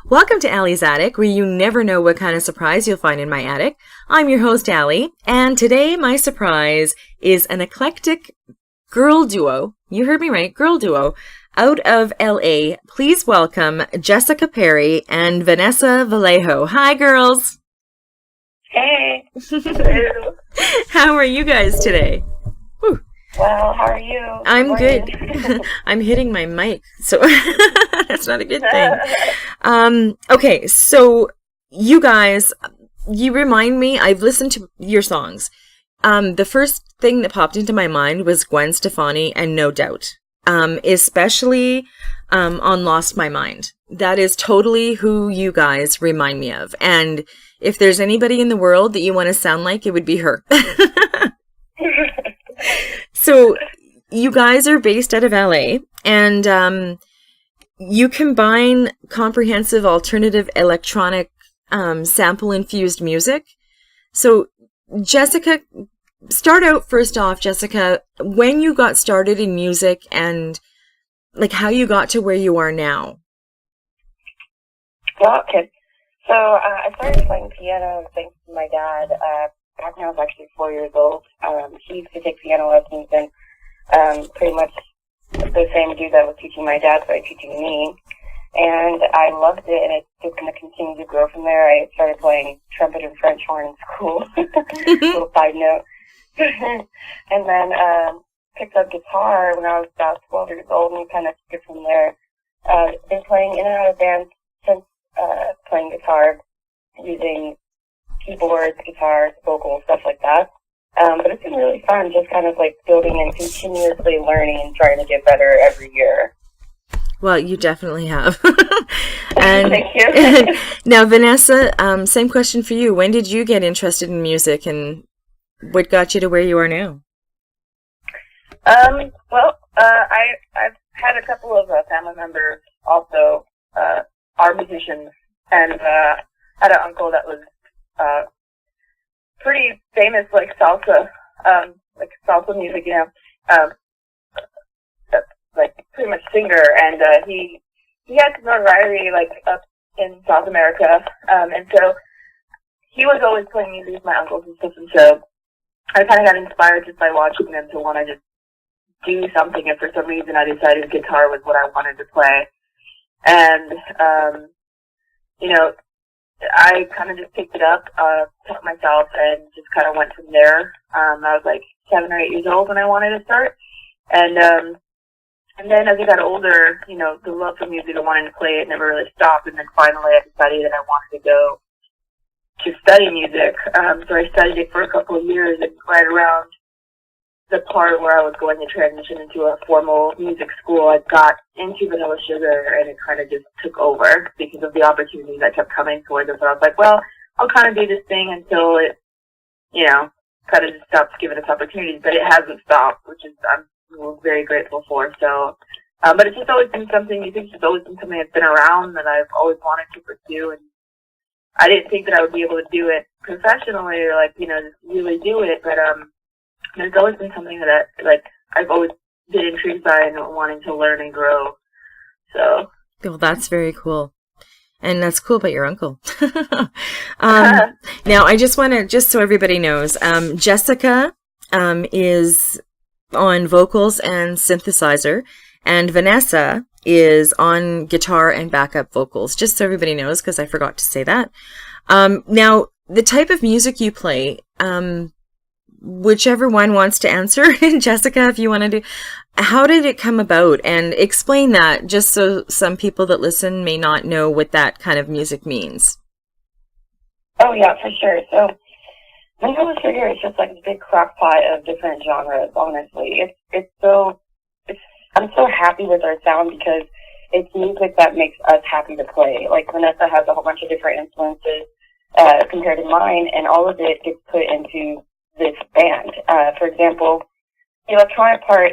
Welcome to Allie's Attic, where you never know what kind of surprise you'll find in my attic. I'm your host, Allie, and today my surprise is an eclectic girl duo. You heard me right, girl duo, out of LA. Please welcome Jessica Perry and Vanessa Vallejo. Hi, girls. Hey. How are you guys today? Whew. Well, how are you? I'm good. I'm hitting my mic, so that's not a good thing. Okay, so you guys, you remind me, I've listened to your songs. The first thing that popped into my mind was Gwen Stefani and No Doubt, especially on Lost My Mind. That is totally who you guys remind me of. And if there's anybody in the world that you want to sound like, it would be her. So you guys are based out of LA, and you combine comprehensive alternative electronic sample-infused music. So Jessica, start out first off, Jessica, when you got started in music and like how you got to where you are now. Well, okay. So I started playing piano thanks to my dad. Back when I was actually 4 years old. He used to take piano lessons, and pretty much the same dude that was teaching my dad started teaching me. And I loved it, and it's just going to continue to grow from there. I started playing trumpet and French horn in school. Little side note. And then picked up guitar when I was about 12 years old, and kind of took it from there. Been playing in and out of bands since playing guitar, using keyboards, guitars, vocals, stuff like that. But it's been really fun, just kind of like building and continuously learning and trying to get better every year. Well, you definitely have. And thank you. Now, Vanessa, same question for you. When did you get interested in music, and what got you to where you are now? Well, I've had a couple of family members also are musicians, and had an uncle that was pretty famous, like salsa music, you know, like pretty much singer, and he had some notoriety like up in South America, and so he was always playing music with my uncles and stuff, and so I kind of got inspired just by watching them to want to just do something, and for some reason I decided guitar was what I wanted to play, and you know, I kind of just picked it up, taught myself, and just kind of went from there. I was like 7 or 8 years old when I wanted to start, and then as I got older, you know, the love for music and wanting to play it never really stopped, and then finally I decided that I wanted to go to study music. So I studied it for a couple of years, and right around the part where I was going to transition into a formal music school, I got into Vanilla Sugar, and it kind of just took over because of the opportunities that kept coming towards it. So I was like, well, I'll kind of do this thing until it, you know, kind of just stops giving us opportunities. But it hasn't stopped, which is I'm very grateful for. So, but it's just always been something, music's just always been something that's been around that I've always wanted to pursue. And I didn't think that I would be able to do it professionally or, like, you know, just really do it. But, there's always been something that, like, I've always been intrigued by and wanting to learn and grow. So. Well, that's very cool. And that's cool about your uncle. Now, I just want to, just so everybody knows, Jessica is on vocals and synthesizer, and Vanessa is on guitar and backup vocals, just so everybody knows, because I forgot to say that. Now, the type of music you play, whichever one wants to answer, Jessica, if you want to do, how did it come about? And explain that, just so some people that listen may not know what that kind of music means. Oh, yeah, for sure. So, Vanilla Sugar is just like a big crock pot of different genres, honestly. I'm so happy with our sound because it's music that makes us happy to play. Like, Vanessa has a whole bunch of different influences compared to mine, and all of it gets put into this band. For example, the electronic part,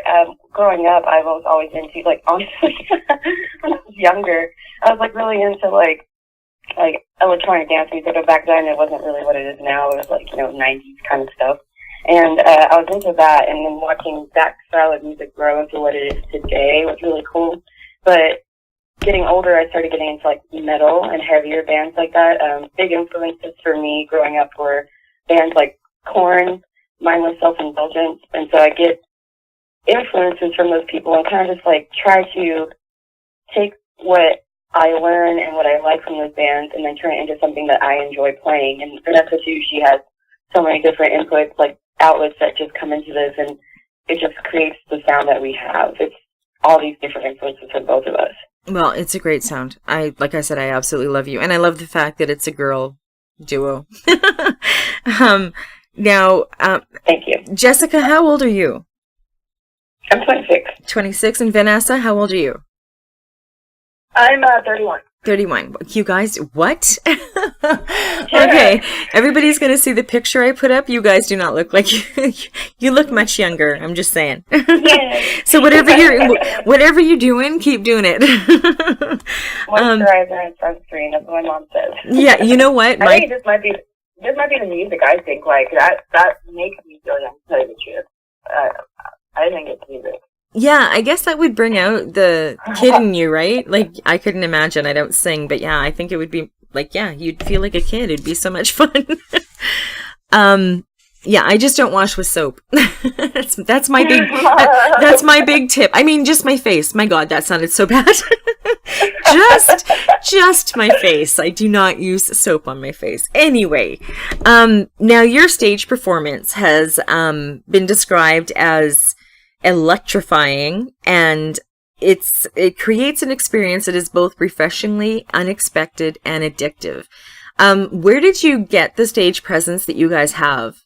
growing up, I was always into, like, honestly, when I was younger, I was, like, really into, like electronic dance music, but back then it wasn't really what it is now. It was, like, you know, 90s kind of stuff. And I was into that, and then watching that style of music grow into what it is today was really cool. But getting older, I started getting into like metal and heavier bands like that. Big influences for me growing up were bands like Korn, Mindless Self-Indulgence, and so I get influences from those people and kind of just like try to take what I learn and what I like from those bands and then turn it into something that I enjoy playing. And Vanessa too, she has so many different inputs, like outlets that just come into this, and it just creates the sound that we have. It's all these different influences from both of us. Well, it's a great sound. Like I said, I absolutely love you. And I love the fact that it's a girl duo. Now, thank you. Jessica, how old are you? I'm 26. 26. And Vanessa, how old are you? I'm 31. 31. You guys, what? Okay, everybody's going to see the picture I put up. You guys do not look like you look much younger. I'm just saying. So whatever you're doing, keep doing it. Moisturizer and sunscreen, that's what my mom says. Yeah, you know what? I think this might be the music. I think like that makes me feel young, to tell you the truth. I think it's music. Yeah, I guess that would bring out the kid in you, right? Like, I couldn't imagine. I don't sing, but yeah, I think it would be like, yeah, you'd feel like a kid. It'd be so much fun. Yeah, I just don't wash with soap. That's my big tip. I mean, just my face. My God, that sounded so bad. just my face. I do not use soap on my face. Anyway, now your stage performance has been described as electrifying, and it creates an experience that is both refreshingly unexpected and addictive. Where did you get the stage presence that you guys have?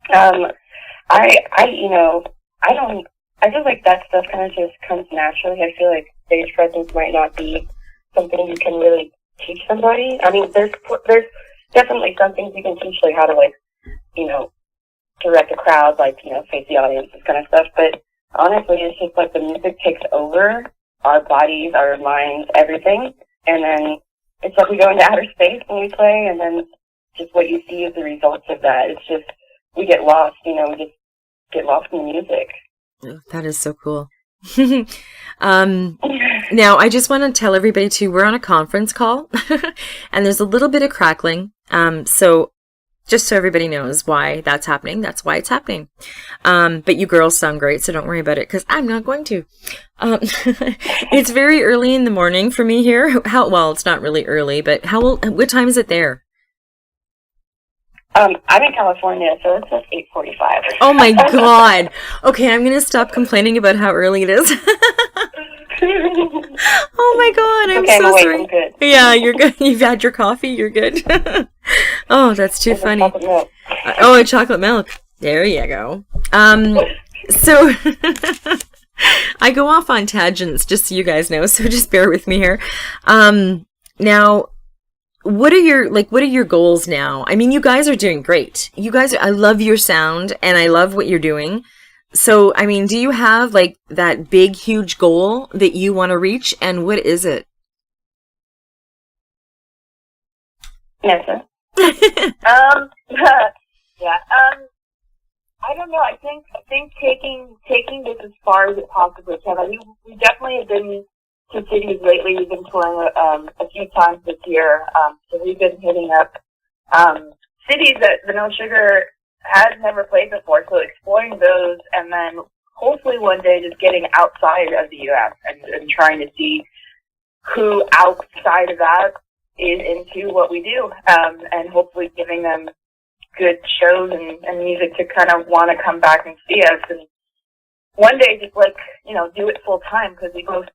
I feel like that stuff kind of just comes naturally. I feel like stage presence might not be something you can really teach somebody. I mean, there's definitely some things you can teach, like how to, like, direct a crowd, like, face the audience, this kind of stuff. But honestly, it's just like the music takes over our bodies, our minds, everything. And then it's like we go into outer space when we play, and then just what you see is the results of that. It's just, we get lost, we just get lost in the music. Oh, that is so cool. Now, I just want to tell everybody too, we're on a conference call, and there's a little bit of crackling. So just so everybody knows why that's happening, that's why it's happening. But you girls sound great, so don't worry about it, because I'm not going to. It's very early in the morning for me here. Well, it's not really early, but what time is it there? I'm in California, so it's just 8:45. Oh my God. Okay, I'm going to stop complaining about how early it is. Oh my God, I'm so sorry. I'm good. Yeah, you're good. You've had your coffee, you're good. Oh, that's too funny. Chocolate milk. Oh, a chocolate milk. There you go. So I go off on tangents, just so you guys know, so just bear with me here. Now, what are your goals now? I mean, you guys are doing great. I love your sound and I love what you're doing. So, I mean, do you have like that big, huge goal that you want to reach, and what is it? Yes, sir. Yeah. I don't know. I think taking this as far as it possibly can. I mean, we definitely have been to cities lately. We've been touring a few times this year. So we've been hitting up cities that Vanilla Sugar has never played before. So exploring those, and then hopefully one day just getting outside of the U.S. and trying to see who outside of that is into what we do, and hopefully giving them good shows and music to kind of want to come back and see us, and one day just like, do it full time, because we both,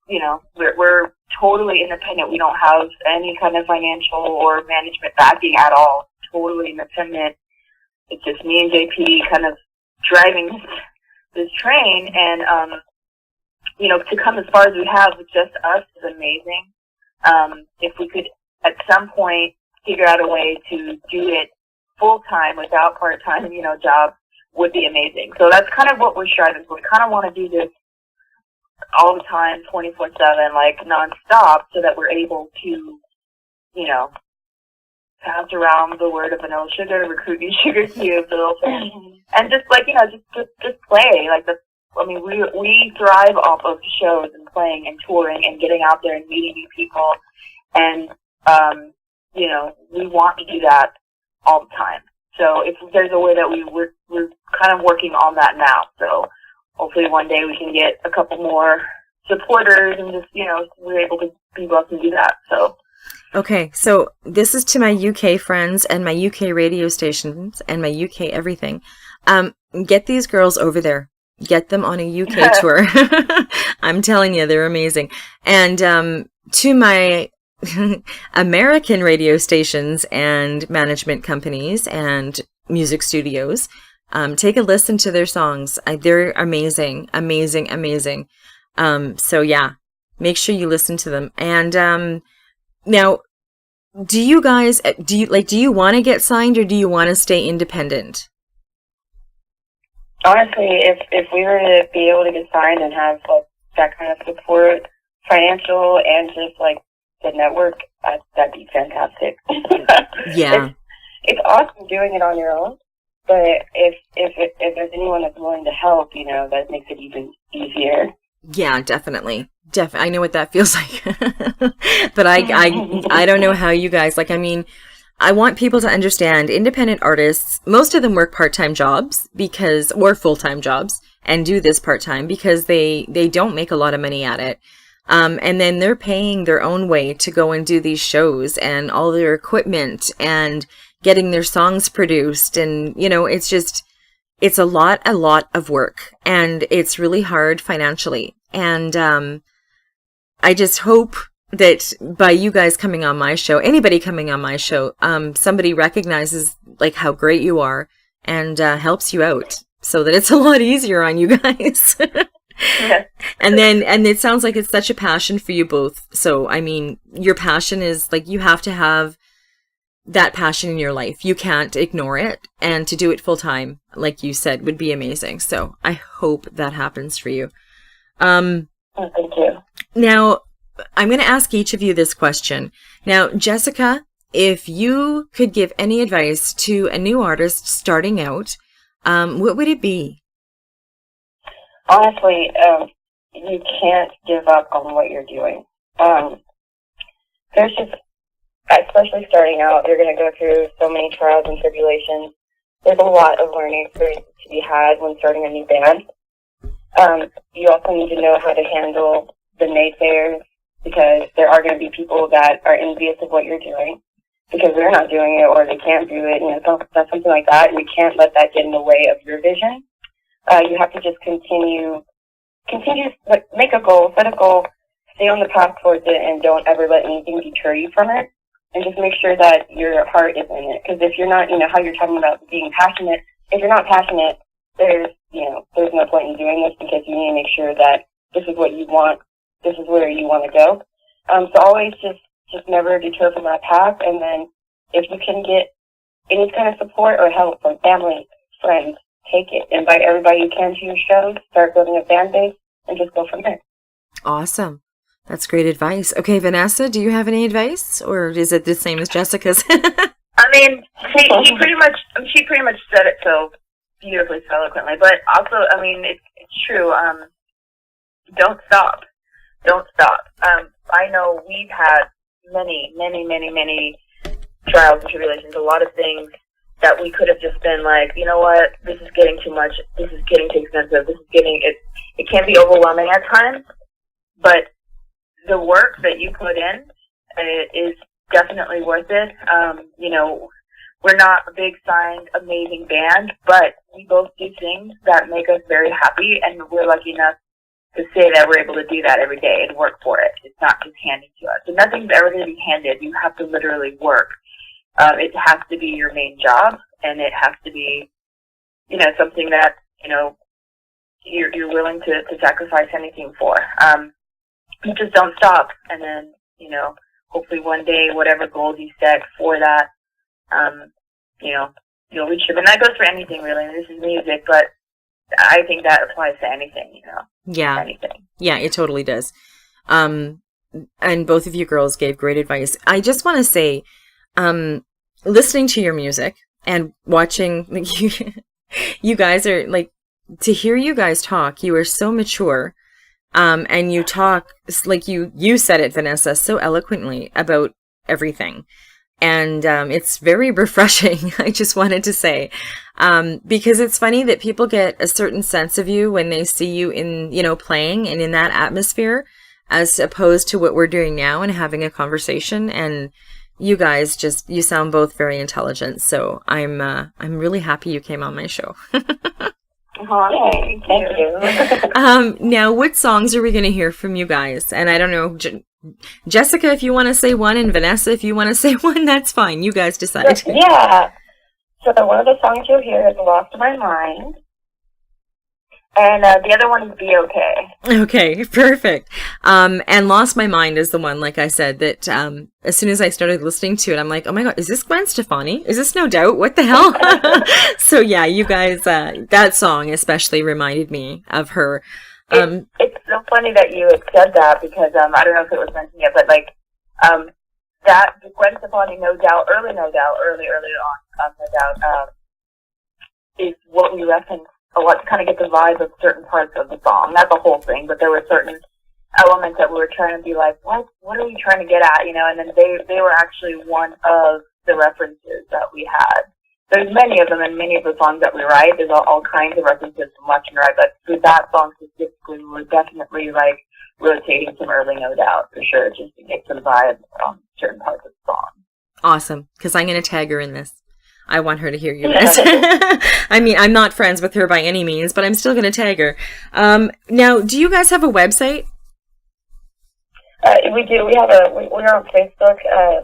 we're totally independent. We don't have any kind of financial or management backing at all. Totally independent. It's just me and JP kind of driving this train, and to come as far as we have with just us is amazing. If we could at some point figure out a way to do it full time without part time, jobs, would be amazing. So that's kind of what we're striving for. We kind of want to do this all the time, 24/7, like nonstop, so that we're able to, pass around the word of Vanilla Sugar, recruit new Sugar Cubes, and just like, just play. Like I mean, we thrive off of shows and playing and touring and getting out there and meeting new people, and you know, we want to do that all the time. So if there's a way that we're kind of working on that now. So hopefully one day we can get a couple more supporters and just, you know, we're able to be able to do that. So. Okay, so this is to my UK friends and my UK radio stations and my UK everything. Get these girls over there. Get them on a UK tour. I'm telling you, they're amazing. And to my American radio stations and management companies and music studios, take a listen to their songs. They're amazing, amazing, amazing. So yeah, make sure you listen to them. And now, do you guys, do you want to get signed or do you want to stay independent? Honestly, if we were to be able to get signed and have like that kind of support, financial and just like the network, that'd be fantastic. Yeah, it's awesome doing it on your own, but if there's anyone that's willing to help, you know, that makes it even easier. Yeah, definitely. I know what that feels like. But I don't know how you guys, like, I mean, I want people to understand independent artists, most of them work part-time jobs or full-time jobs and do this part-time because they don't make a lot of money at it. And then they're paying their own way to go and do these shows and all their equipment and getting their songs produced. And, you know, it's a lot of work and it's really hard financially. And, I just hope that by you guys coming on my show, anybody coming on my show, somebody recognizes like how great you are and helps you out so that it's a lot easier on you guys. Yeah. And it sounds like it's such a passion for you both. So, I mean, your passion is like, you have to have that passion in your life. You can't ignore it. And to do it full time, like you said, would be amazing. So I hope that happens for you. Thank you. Now, I'm going to ask each of you this question. Now, Jessica, if you could give any advice to a new artist starting out, what would it be? Honestly, you can't give up on what you're doing. There's just, especially starting out, you're going to go through so many trials and tribulations. There's a lot of learning experience to be had when starting a new band. You also need to know how to handle the naysayers, because there are going to be people that are envious of what you're doing because they're not doing it or they can't do it, you know, something like that. And you can't let that get in the way of your vision. You have to just continue, like, make a goal, set a goal, stay on the path towards it, and don't ever let anything deter you from it. And just make sure that your heart is in it. Because if you're not, you know, how you're talking about being passionate, if you're not passionate, there's no point in doing this, because you need to make sure that this is what you want, this is where you want to go. So always just never deter from that path. And then if you can get any kind of support or help from family, friends, take it. Invite everybody you can to your shows, start building a fan base, and just go from there. Awesome. That's great advice. Okay, Vanessa, do you have any advice, or is it the same as Jessica's? I mean, she pretty much said it so beautifully, so eloquently. But also, I mean, it's true. Don't stop. Don't stop. I know we've had many trials and tribulations, a lot of things that we could have just been like, you know what, this is getting too much, this is getting too expensive, it can be overwhelming at times, but the work that you put in is definitely worth it. You know, we're not a big signed, amazing band, but we both do things that make us very happy, and we're lucky enough to say that we're able to do that every day and work for it. It's not just handed to us. So nothing's ever going to be handed. You have to literally work. It has to be your main job, and it has to be, you know, something that, you know, you're willing to sacrifice anything for. You just don't stop, and then, you know, hopefully one day, whatever goals you set for that, you know, you'll reach them. And that goes for anything, really. This is music, but I think that applies to anything, you know. Yeah. Anything. Yeah, it totally does. And both of you girls gave great advice. I just want to say, listening to your music and watching, you guys are like, to hear you guys talk, you are so mature. And you talk, like you said it, Vanessa, so eloquently about everything. And it's very refreshing, I just wanted to say. Because it's funny that people get a certain sense of you when they see you in, playing and in that atmosphere, as opposed to what we're doing now and having a conversation. And you guys you sound both very intelligent. So I'm really happy you came on my show. Oh, thank you. Now, what songs are we going to hear from you guys? And I don't know, Jessica, if you want to say one, and Vanessa, if you want to say one, that's fine. You guys decide. Yeah. So one of the songs you'll hear is "Lost My Mind," and the other one is "Be Okay." Okay, perfect. And "Lost My Mind" is the one, like I said, that as soon as I started listening to it, I'm like, oh my God, is this Gwen Stefani? Is this No Doubt? What the hell? So yeah, you guys, that song especially reminded me of her. It's so funny that you had said that, because I don't know if it was mentioned yet, but that Gwen Stefani early on, No Doubt, is what we referenced a lot to kind of get the vibe of certain parts of the song. Not the whole thing, but there were certain elements that we were trying to be like, what are we trying to get at, and then they were actually one of the references that we had. There's many of them, and many of the songs that we write, there's all kinds of references from left and right, but for that song specifically, we're definitely rotating some early No Doubt, for sure, just to get some vibe on certain parts of the song. Awesome, because I'm going to tag her in this. I want her to hear you guys. I mean, I'm not friends with her by any means, but I'm still going to tag her. Now, do you guys have a website? We do. We're on Facebook,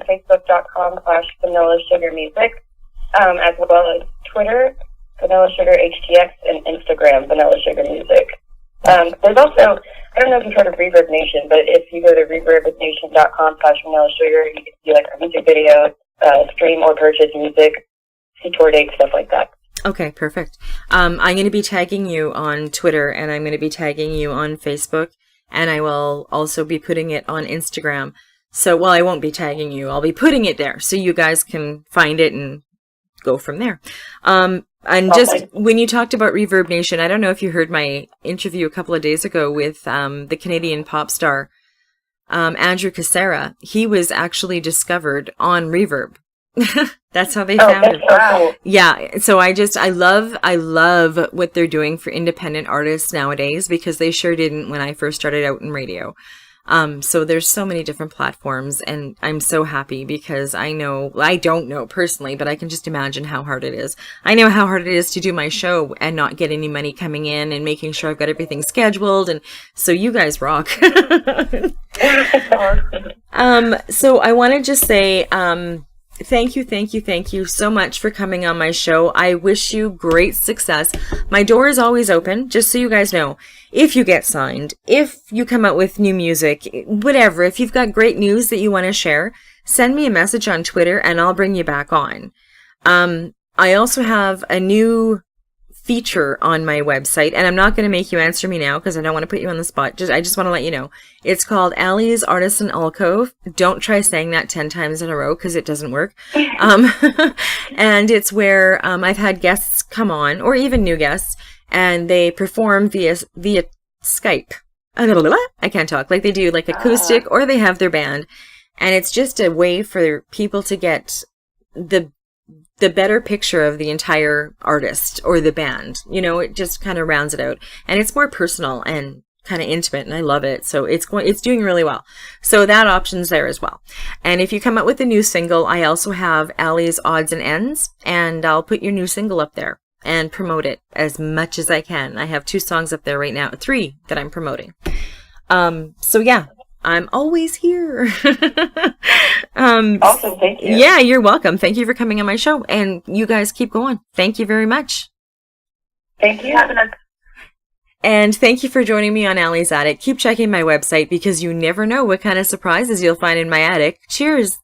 facebook.com/VanillaSugarMusic, as well as Twitter, Vanilla Sugar HTX, and Instagram, Vanilla Sugar Music. There's also, I don't know if you've heard of Reverb Nation, but if you go to reverbnation.com/VanillaSugar, you can see like our music videos, stream or purchase music, see tour dates, stuff like that. Okay, perfect. I'm going to be tagging you on Twitter, and I'm going to be tagging you on Facebook, and I will also be putting it on Instagram. So, well, I won't be tagging you. I'll be putting it there so you guys can find it and go from there. And just when you talked about Reverb Nation, I don't know if you heard my interview a couple of days ago with the Canadian pop star Andrew Cassera. He was actually discovered on Reverb. That's how they found him. Wow. Yeah, so I love what they're doing for independent artists nowadays, because they sure didn't when I first started out in radio. So there's so many different platforms, and I'm so happy because I don't know personally, but I can just imagine how hard it is. I know how hard it is to do my show and not get any money coming in and making sure I've got everything scheduled, and so you guys rock. So I want to just say, thank you so much for coming on my show. I wish you great success. My door is always open, just so you guys know. If you get signed, if you come out with new music, whatever, if you've got great news that you want to share, send me a message on Twitter and I'll bring you back on. I also have a new feature on my website, and I'm not going to make you answer me now because I don't want to put you on the spot. I just want to let you know. It's called Allie's Artisan Alcove. Don't try saying that 10 times in a row because it doesn't work. And it's where I've had guests come on, or even new guests, and they perform via Skype. I can't talk. Like they do like acoustic, or they have their band. And it's just a way for people to get the better picture of the entire artist or the band. You know, it just kind of rounds it out. And it's more personal and kind of intimate, and I love it. So it's doing really well. So that option's there as well. And if you come up with a new single, I also have Allie's Odds and Ends, and I'll put your new single up there and promote it as much as I can. I have 2 songs up there right now, 3 that I'm promoting. So yeah, I'm always here. Awesome, thank you. Yeah, you're welcome. Thank you for coming on my show, and you guys keep going. Thank you very much. Thank you. And thank you for joining me on Allie's Attic. Keep checking my website because you never know what kind of surprises you'll find in my attic. Cheers.